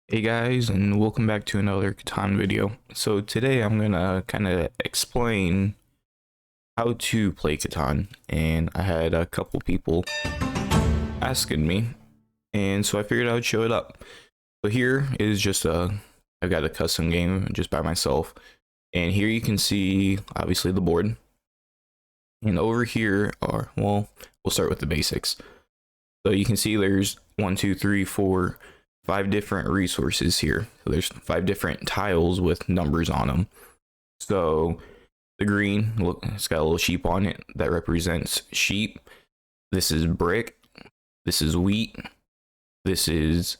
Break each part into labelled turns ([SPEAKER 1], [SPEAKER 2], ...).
[SPEAKER 1] Hey guys, and welcome back to another Catan video. So today I'm gonna kind of explain how to play Catan, and I had a couple people asking me, and so I figured I would show it up. So here is just I've got a custom game just by myself, and here you can see obviously the board, and over here are, well, we'll start with the basics. So you can see there's 5 different resources here. So there's 5 different tiles with numbers on them. So the green, look, it's got a little sheep on it that represents sheep. This is brick. This is wheat. This is,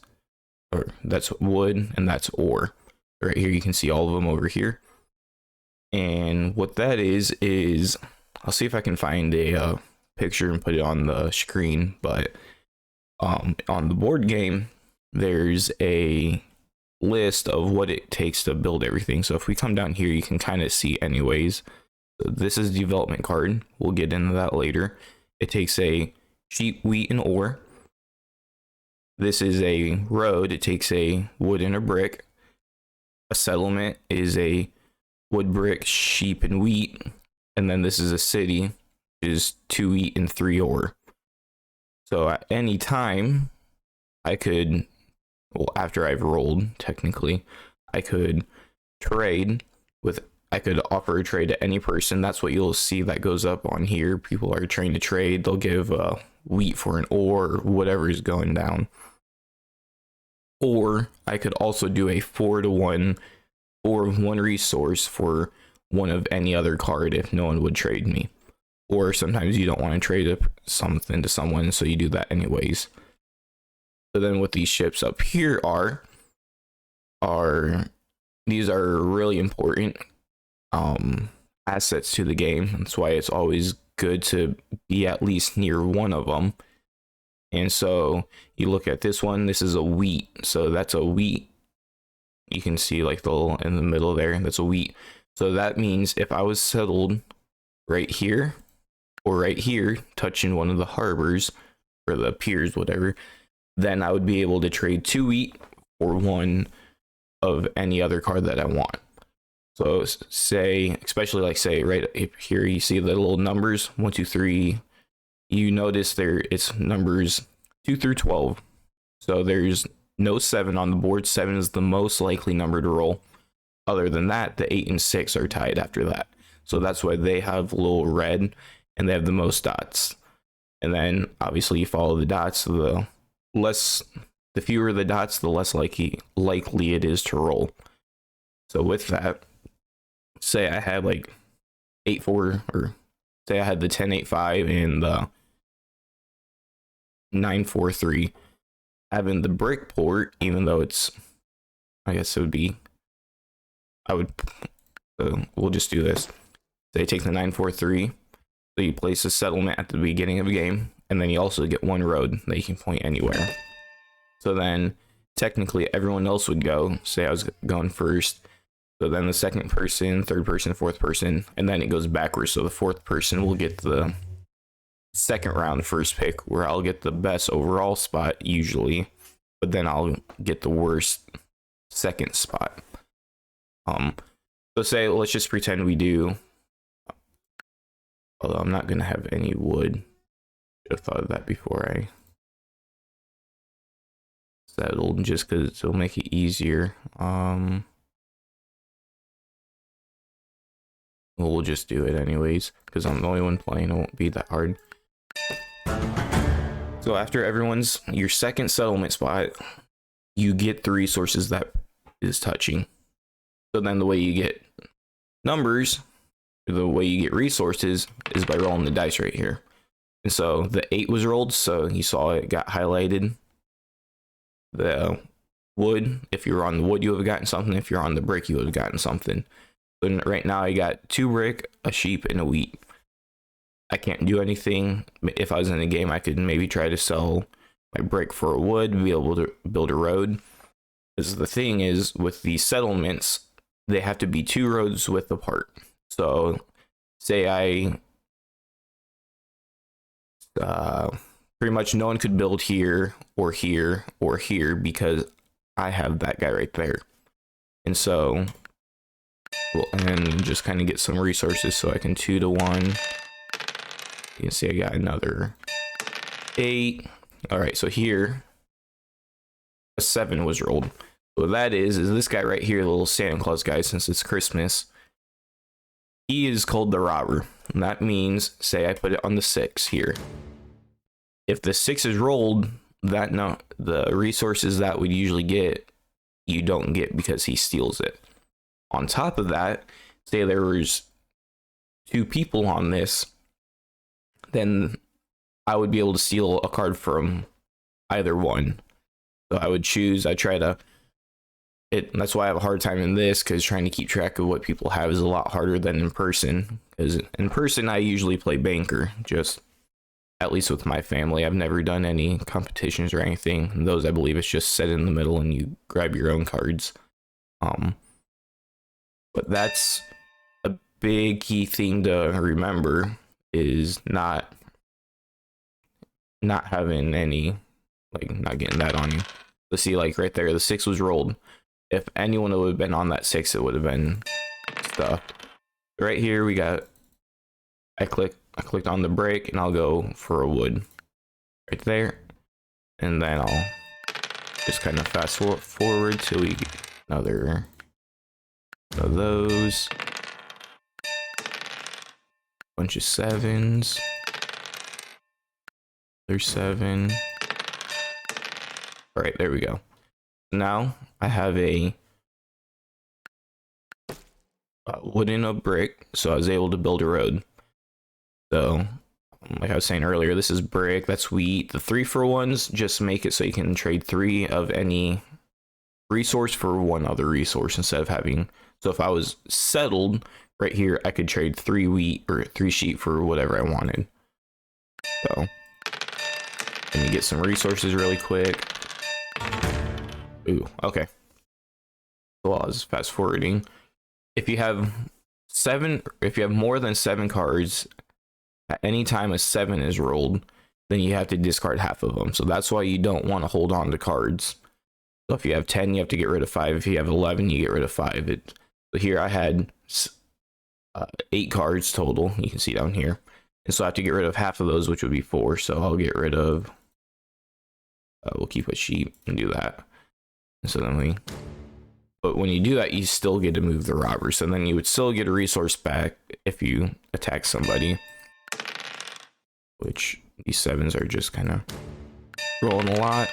[SPEAKER 1] or that's wood, and that's ore. Right here, you can see all of them over here. And what that is I'll see if I can find a picture and put it on the screen. But on the board game, there's a list of what it takes to build everything. So if we come down here, you can kind of see anyways. So this is development card. We'll get into that later. It takes a sheep, wheat, and ore. This is a road. It takes a wood and a brick. A settlement is a wood, brick, sheep, and wheat. And then this is a city, which is 2 wheat and 3 ore. So at any time, I could, well, after I've rolled, technically, I could trade with, I could offer a trade to any person. That's what you'll see that goes up on here. People are trying to trade. They'll give wheat for an ore or whatever is going down. Or I could also do a 4-to-1 or 1 resource for one of any other card if no one would trade me. Or sometimes you don't want to trade something to someone, so you do that anyways. So then what these ships up here are these are really important assets to the game. That's why it's always good to be at least near one of them. And so you look at this one, this is a wheat. So that's a wheat. You can see like the little in the middle there, that's a wheat. So that means if I was settled right here or right here, touching one of the harbors or the piers, whatever, then I would be able to trade 2 wheat or 1 of any other card that I want. So say, especially like say right here, you see the little numbers 1, 2, 3. You notice there it's numbers 2 through 12. So there's no 7 on the board. 7 is the most likely number to roll. Other than that, the 8 and 6 are tied after that. So that's why they have little red and they have the most dots. And then obviously you follow the dots. The fewer the dots, the less likely it is to roll. So with that, say I had like 8-4, or say I had the 10-8-5 and the 9-4-3. Having the brick port, even though it's, I guess it would be, we'll just do this. Say take the 9-4-3. So you place a settlement at the beginning of the game, and then you also get 1 road that you can point anywhere. So then technically everyone else would go. Say I was going first. So then the second person, third person, fourth person, and then it goes backwards. So the 4th person will get the second round first pick, where I'll get the best overall spot usually, but then I'll get the worst second spot. So say, let's just pretend we do, although I'm not going to have any wood. Should have thought of that before I settled, just because it'll make it easier. We'll just do it anyways, because I'm the only one playing. It won't be that hard. So after your second settlement spot, you get the resources that is touching. So then the way you get numbers, the way you get resources, is by rolling the dice right here. And so the 8 was rolled, so you saw it got highlighted. The wood, if you're on the wood, you would have gotten something. If you're on the brick, you would have gotten something. So right now I got 2 brick, a sheep, and a wheat. I can't do anything. If I was in the game, I could maybe try to sell my brick for a wood, be able to build a road. Because the thing is, with these settlements, they have to be 2 roads width apart. So say I pretty much no one could build here or here or here, because I have that guy right there. And so and just kind of get some resources so I can 2 to 1. You can see I got another 8. All right, so here a 7 was rolled. What that is this guy right here, the little Santa Claus guy, since it's Christmas, he is called the robber. And that means, say I put it on the 6 here. If the 6 is rolled, the resources that we'd usually get, you don't get because he steals it. On top of that, say there was 2 people on this, then I would be able to steal a card from either one. So I would choose, that's why I have a hard time in this, because trying to keep track of what people have is a lot harder than in person. Because in person, I usually play banker, just at least with my family. I've never done any competitions or anything. And those, I believe, it's just set in the middle and you grab your own cards. But that's a big key thing to remember, is not having any, like, not getting that on you. Let's see, like right there, the 6 was rolled. If anyone would have been on that 6, it would have been stuffed. Right here, we got, I clicked on the break, and I'll go for a wood right there. And then I'll just kind of fast forward till we get another of those. Bunch of 7s. There's 7. All right, there we go. Now I have a wood and a brick, so I was able to build a road. So, like I was saying earlier, this is brick, that's wheat. The 3-for-1s just make it so you can trade 3 of any resource for 1 other resource instead of having. So if I was settled right here, I could trade 3 wheat or 3 sheep for whatever I wanted. So let me get some resources really quick. Ooh, okay. So I was fast forwarding. If you have more than 7 cards, at any time a 7 is rolled, then you have to discard half of them. So that's why you don't want to hold on to cards. So if you have 10, you have to get rid of 5. If you have 11, you get rid of 5. So here I had 8 cards total. You can see down here. And so I have to get rid of half of those, which would be 4. So I'll get rid of, we'll keep a sheep and do that. And so then but when you do that, you still get to move the robber. So then you would still get a resource back if you attack somebody. Which these 7s are just kind of rolling a lot.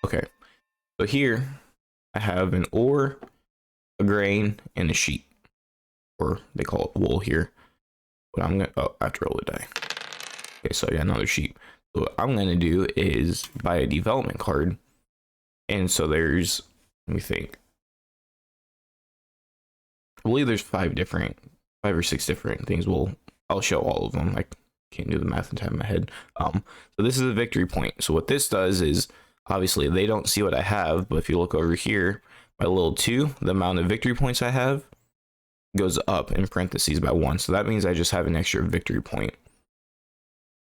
[SPEAKER 1] Okay, so here I have an ore, a grain, and a sheep. Or they call it wool here. But I'm gonna, I have to roll a die. Okay, so I got another sheep. So what I'm gonna do is buy a development card. And so there's, let me think. I believe there's 5 or 6 different things. I'll show all of them. I can't do the math in top of my head. So this is a victory point. So what this does is, obviously they don't see what I have, but if you look over here, my little 2, the amount of victory points I have goes up in parentheses by 1. So that means I just have an extra victory point.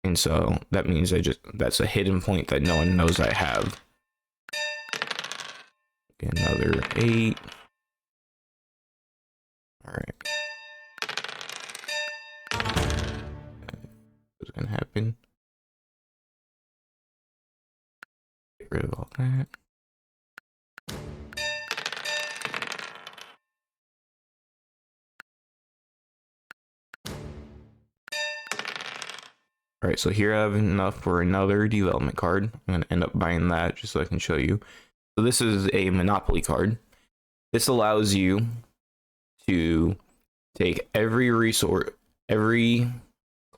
[SPEAKER 1] And so that means that's a hidden point that no one knows I have. Okay, another 8. All right. What's gonna happen? Get rid of all that. All right, so here I have enough for another development card. I'm going to end up buying that just so I can show you. So this is a Monopoly card. This allows you to take every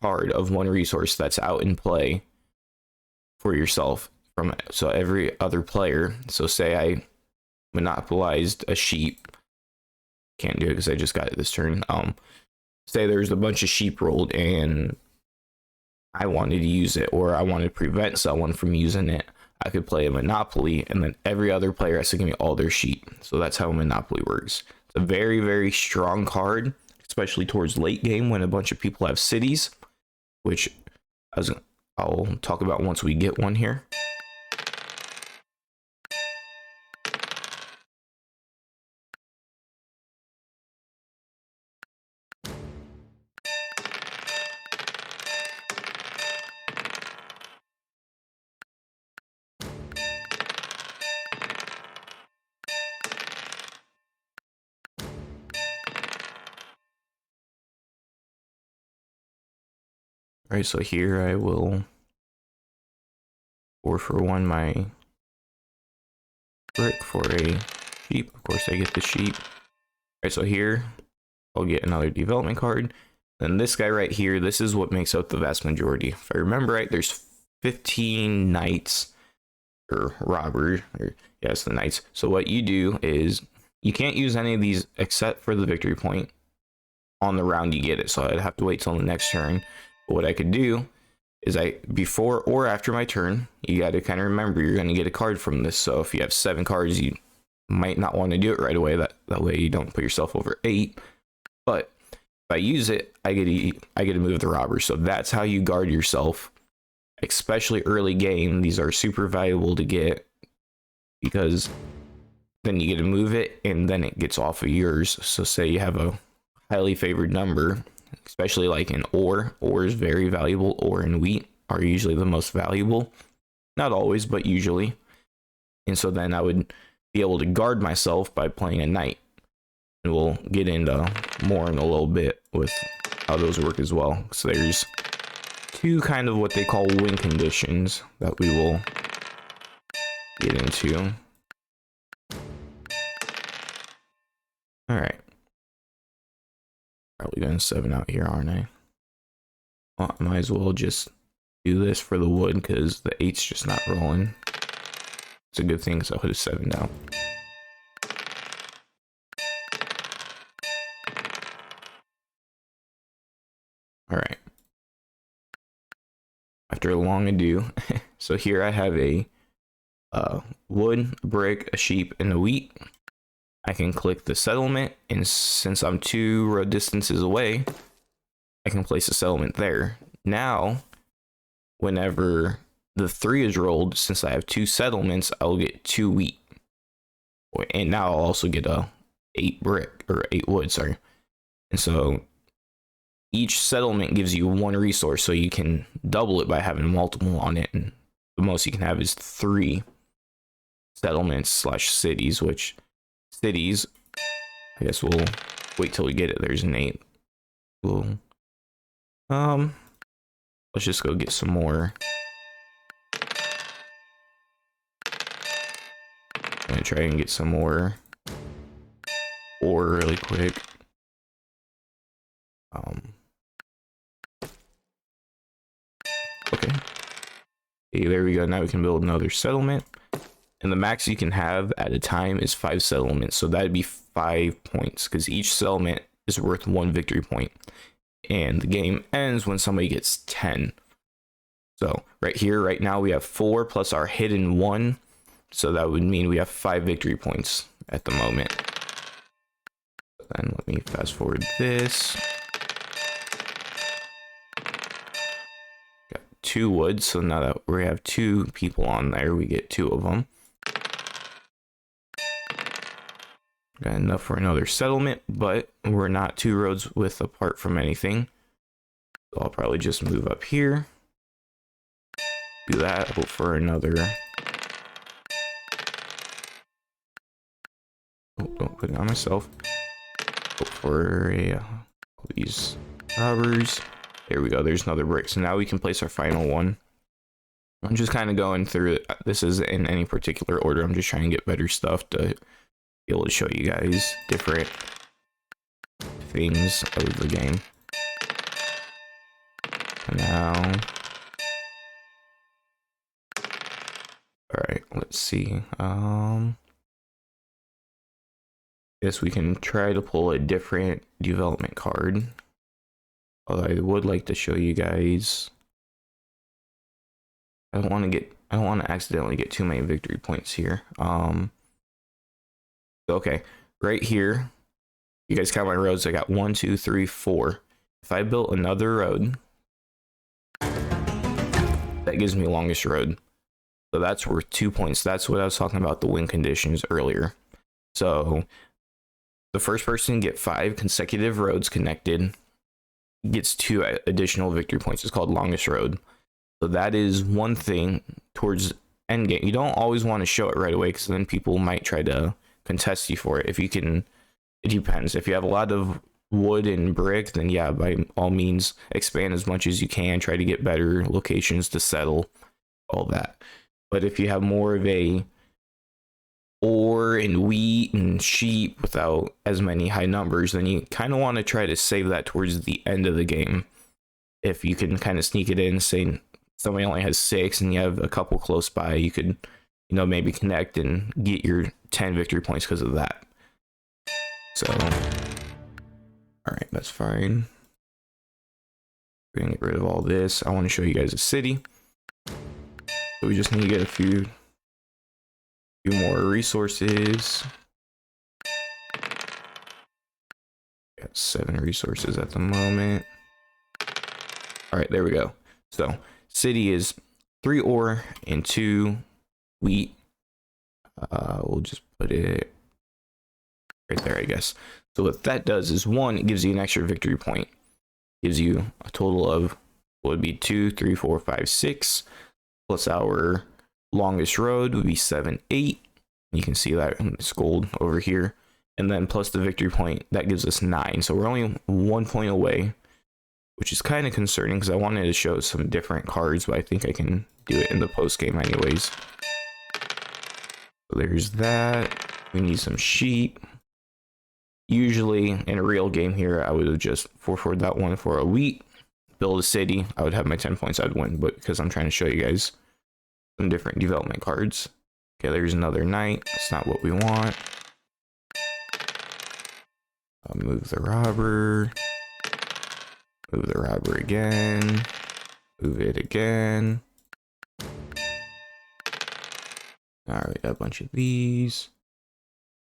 [SPEAKER 1] card of one resource that's out in play for yourself so every other player. So say I monopolized a sheep. Can't do it because I just got it this turn. Say there's a bunch of sheep rolled and I wanted to use it or I wanted to prevent someone from using it, I could play a Monopoly and then every other player has to give me all their sheep. So that's how Monopoly works. It's a very, very strong card, especially towards late game when a bunch of people have cities, which I'll talk about once we get one here. All right, so here I will 4-for-1 my brick for a sheep. Of course, I get the sheep. All right, so here I'll get another development card. Then this guy right here, this is what makes up the vast majority. If I remember right, there's 15 knights or robbers, or yes, the knights. So what you do is you can't use any of these except for the victory point on the round you get it. So I'd have to wait till the next turn. But what I could do is before or after my turn, you got to kind of remember you're going to get a card from this. So if you have 7 cards, you might not want to do it right away. That way you don't put yourself over 8. But if I use it, I get to move the robber. So that's how you guard yourself, especially early game. These are super valuable to get because then you get to move it and then it gets off of yours. So say you have a highly favored number, especially like in ore. Ore is very valuable. Ore and wheat are usually the most valuable. Not always, but usually. And so then I would be able to guard myself by playing a knight. And we'll get into more in a little bit with how those work as well. So there's 2 kind of what they call win conditions that we will get into. All right. Probably going 7 out here, aren't I? Well, I might as well just do this for the wood because the 8's just not rolling. It's a good thing because I would have 7 out. All right. After a long ado, so here I have a wood, a brick, a sheep, and a wheat. I can click the settlement, and since I'm 2 road distances away, I can place a settlement there. Now, whenever the 3 is rolled, since I have 2 settlements, I'll get 2 wheat. And now I'll also get a 8 brick, or 8 wood, sorry. And so each settlement gives you 1 resource, so you can double it by having multiple on it. And the most you can have is 3 settlements / cities, which cities, I guess we'll wait till we get it. There's an 8. We'll, let's just go get some more. I'm gonna try and get some more ore really quick. Okay. Hey, there we go. Now we can build another settlement. And the max you can have at a time is 5 settlements. So that'd be 5 points because each settlement is worth 1 victory point. And the game ends when somebody gets 10. So right here, right now, we have 4 plus our hidden 1. So that would mean we have 5 victory points at the moment. Then let me fast forward this. Got 2 wood. So now that we have 2 people on there, we get 2 of them. Got enough for another settlement, but we're not 2 roads width apart from anything. So I'll probably just move up here. Do that, hope for another. Oh, don't put it on myself. Hope for these robbers. There we go, there's another brick. So now we can place our final one. I'm just kind of going through it. This is in any particular order. I'm just trying to get better stuff to be able to show you guys different things of the game. Now, all right, let's see. Guess we can try to pull a different development card. Although I would like to show you guys I don't want to accidentally get too many victory points here. Okay, right here, you guys count my roads. I got 1, 2, 3, 4. If I built another road, that gives me longest road. So that's worth 2 points. That's what I was talking about, the win conditions earlier. So the first person to get 5 consecutive roads connected gets 2 additional victory points. It's called longest road. So that is one thing towards end game. You don't always want to show it right away, because then people might try to contest you for it. If you can, it depends. If you have a lot of wood and brick, then yeah, by all means expand as much as you can. Try to get better locations to settle, all that. But if you have more of a ore and wheat and sheep without as many high numbers, then you kind of want to try to save that towards the end of the game. If you can kind of sneak it in, say somebody only has 6 and you have a couple close by, you could, you know, maybe connect and get your 10 victory points because of that. So, all right, that's fine. We're gonna get rid of all this. I want to show you guys a city. So we just need to get a few more resources. Got 7 resources at the moment. All right, there we go. So city is 3 ore and 2 wheat. We'll just put it right there, I guess. So what that does is, 1, it gives you an extra victory point. Gives you a total of what would be 2, 3, 4, 5, 6. Plus our longest road would be 7, 8. You can see that it's gold over here. And then plus the victory point, that gives us 9. So we're only 1 point away, which is kind of concerning, because I wanted to show some different cards, but I think I can do it in the post game anyways. So there's that. We need some sheep. Usually in a real game here, I would have just 4-4'd that one for a wheat, build a city. I would have my 10 points, I'd win. But because I'm trying to show you guys some different development cards. Okay, there's another knight. That's not what we want. I'll move the robber. Move the robber again. Move it again. Alright, a bunch of these.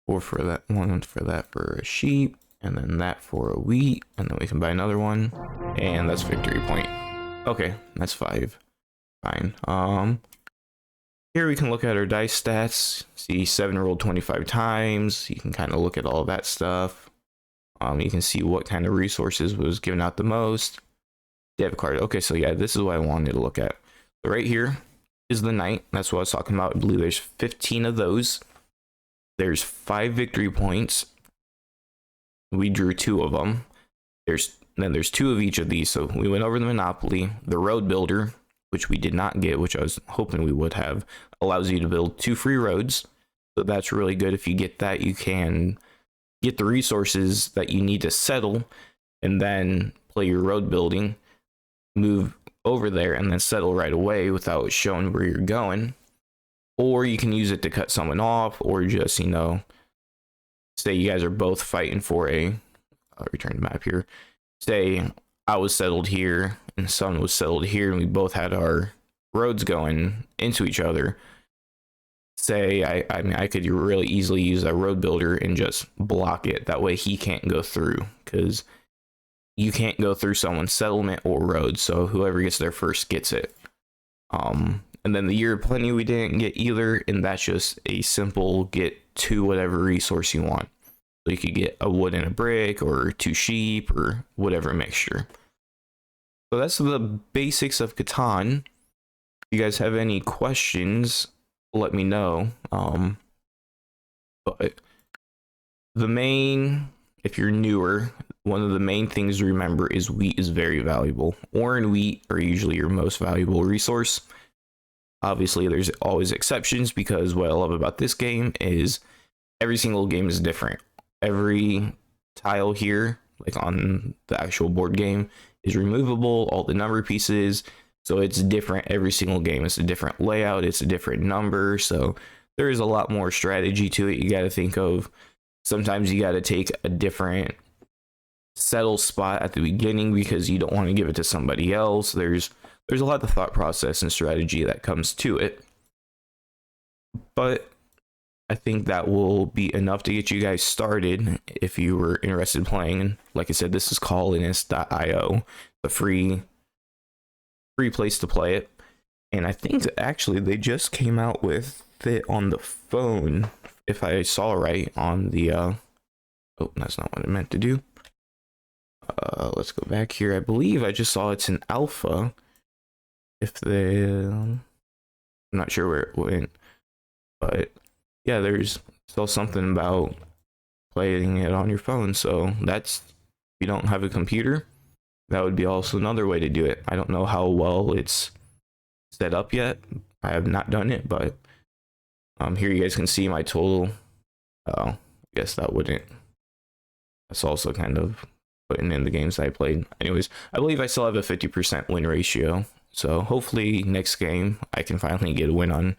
[SPEAKER 1] 4 for that one, for that for a sheep, and then that for a wheat, and then we can buy another one, and that's victory point. Okay, that's 5. Fine. Here we can look at our dice stats. See, 7 rolled 25 times. You can kind of look at all that stuff. You can see what kind of resources was given out the most. Dev card. Okay, so yeah, this is what I wanted to look at. So right here is the knight. That's what I was talking about. I believe there's 15 of those. There's 5 victory points. We drew 2 of them. There's 2 of each of these. So we went over the Monopoly. The Road Builder, which we did not get, which I was hoping we would have, allows you to build 2 free roads. So that's really good. If you get that, you can get the resources that you need to settle, and then play your road building, move over there, and then settle right away without showing where you're going. Or you can use it to cut someone off, or just, you know, say you guys are both fighting for I'll return the map here. Say I was settled here and someone was settled here, and we both had our roads going into each other. Say I mean, I could really easily use a road builder and just block it. That way he can't go through, because you can't go through someone's settlement or road. So whoever gets there first gets it. And then the Year of Plenty we didn't get either, and that's just a simple get 2 whatever resource you want. So you could get a wood and a brick, or 2 sheep, or whatever mixture. So that's the basics of Catan. If you guys have any questions, let me know. But if you're newer, one of the main things to remember is wheat is very valuable. Ore and wheat are usually your most valuable resource. Obviously, there's always exceptions, because what I love about this game is every single game is different. Every tile here, like on the actual board game, is removable, all the number pieces. So it's different every single game. It's a different layout, it's a different number. So there is a lot more strategy to it. You got to think of, sometimes you got to take a different settle spot at the beginning because you don't want to give it to somebody else. There's there's a lot of thought process and strategy that comes to it. But I think that will be enough to get you guys started if you were interested in playing. Like I said, this is colonist.io, the free place to play it. And I think actually they just came out with it on the phone, if I saw right on the oh, that's not what I meant to do. Let's go back here. I believe I just saw it's an alpha. If they I'm not sure where it went, but yeah, there's still something about playing it on your phone. So that's, if you don't have a computer, that would be also another way to do it. I don't know how well it's set up yet. I have not done it, but here you guys can see my total. I guess that wouldn't. That's also kind of putting in the games I played. Anyways, I believe I still have a 50% win ratio. So hopefully next game I can finally get a win on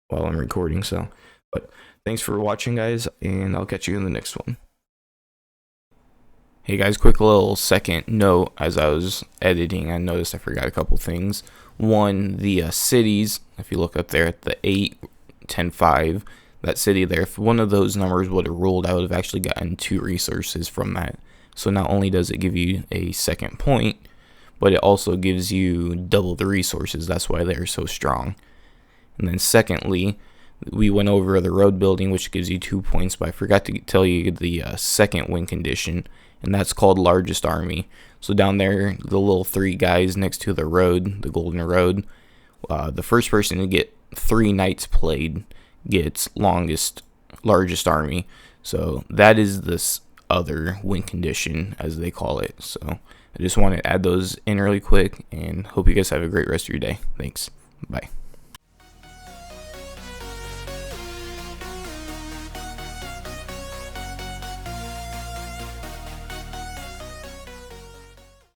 [SPEAKER 1] while I'm recording. So, but thanks for watching, guys, and I'll catch you in the next one. Hey guys, quick little second note. As I was editing, I noticed I forgot a couple things. One, the cities, if you look up there at the 8, 10, 5, that city there, if one of those numbers would have ruled, I would have actually gotten 2 resources from that. So not only does it give you a second point, but it also gives you double the resources. That's why they're so strong. And then secondly, we went over the road building, which gives you 2 points, but I forgot to tell you the second win condition, and that's called largest army. So down there, the little 3 guys next to the road, the golden road, the first person to get 3 knights played gets largest army. So that is this other win condition, as they call it. So I just want to add those in really quick, and hope you guys have a great rest of your day. Thanks. Bye.